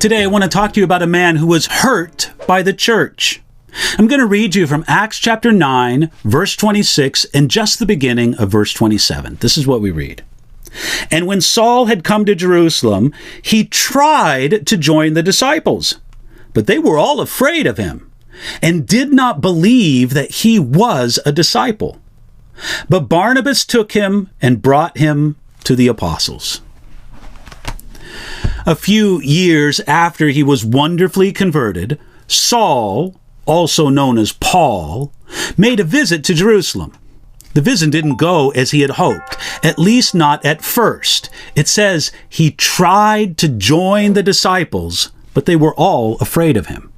Today I want to talk to you about a man who was hurt by the church. I'm going to read you from Acts chapter 9, verse 26, and just the beginning of verse 27. This is what we read. And when Saul had come to Jerusalem, he tried to join the disciples, but they were all afraid of him and did not believe that he was a disciple. But Barnabas took him and brought him to the apostles. A few years after he was wonderfully converted, Saul, also known as Paul, made a visit to Jerusalem. The visit didn't go as he had hoped, at least not at first. It says he tried to join the disciples, but they were all afraid of him.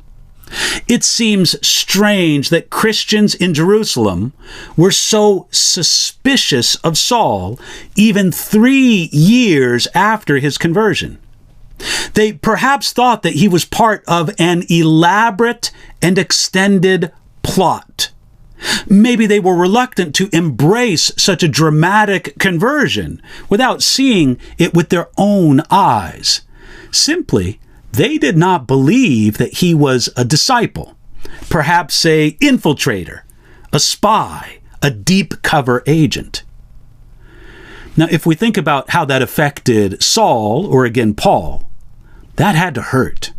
It seems strange that Christians in Jerusalem were so suspicious of Saul even 3 years after his conversion. They perhaps thought that he was part of an elaborate and extended plot. Maybe they were reluctant to embrace such a dramatic conversion without seeing it with their own eyes. Simply, they did not believe that he was a disciple, perhaps an infiltrator, a spy, a deep cover agent. Now, if we think about how that affected Saul, or again Paul, that had to hurt.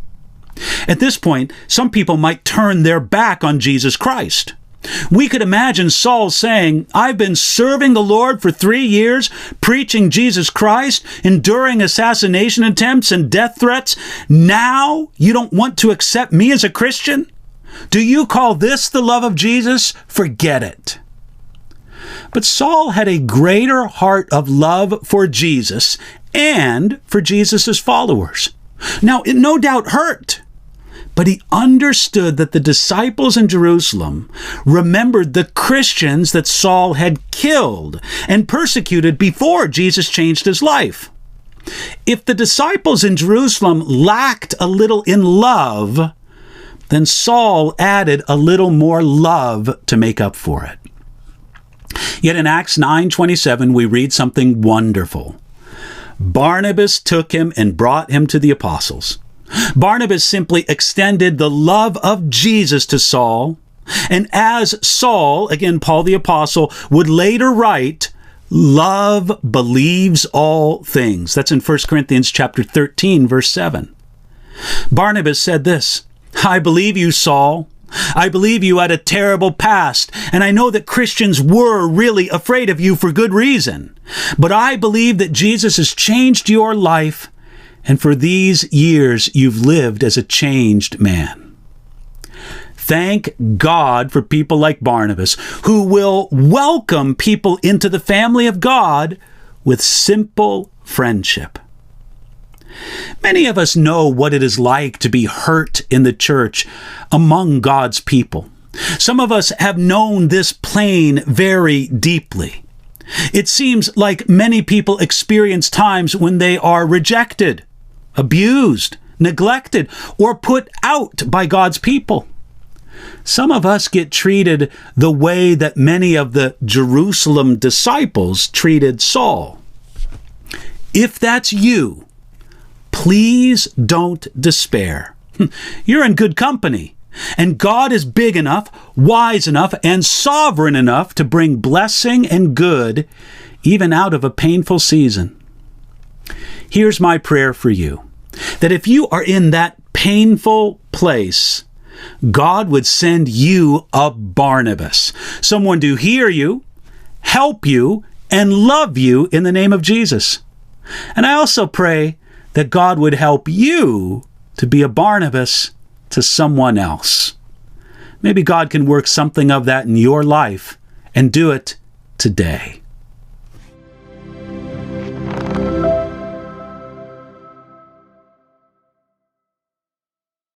At this point, some people might turn their back on Jesus Christ. We could imagine Saul saying, I've been serving the Lord for 3 years, preaching Jesus Christ, enduring assassination attempts and death threats. Now you don't want to accept me as a Christian? Do you call this the love of Jesus? Forget it. But Saul had a greater heart of love for Jesus and for Jesus' followers. Now, it no doubt hurt, but he understood that the disciples in Jerusalem remembered the Christians that Saul had killed and persecuted before Jesus changed his life. If the disciples in Jerusalem lacked a little in love, then Saul added a little more love to make up for it. Yet in Acts 9:27, we read something wonderful. Barnabas took him and brought him to the apostles. Barnabas simply extended the love of Jesus to Saul, and as Saul, again Paul the apostle, would later write, love believes all things. That's in 1 Corinthians chapter 13, verse 7. Barnabas said this, I believe you, Saul. I believe you had a terrible past, and I know that Christians were really afraid of you for good reason. But I believe that Jesus has changed your life, and for these years you've lived as a changed man. Thank God for people like Barnabas, who will welcome people into the family of God with simple friendship. Many of us know what it is like to be hurt in the church among God's people. Some of us have known this pain very deeply. It seems like many people experience times when they are rejected, abused, neglected, or put out by God's people. Some of us get treated the way that many of the Jerusalem disciples treated Saul. If that's you, please don't despair. You're in good company, and God is big enough, wise enough, and sovereign enough to bring blessing and good even out of a painful season. Here's my prayer for you, that if you are in that painful place, God would send you a Barnabas, someone to hear you, help you, and love you in the name of Jesus. And I also pray that God would help you to be a Barnabas to someone else. Maybe God can work something of that in your life and do it today.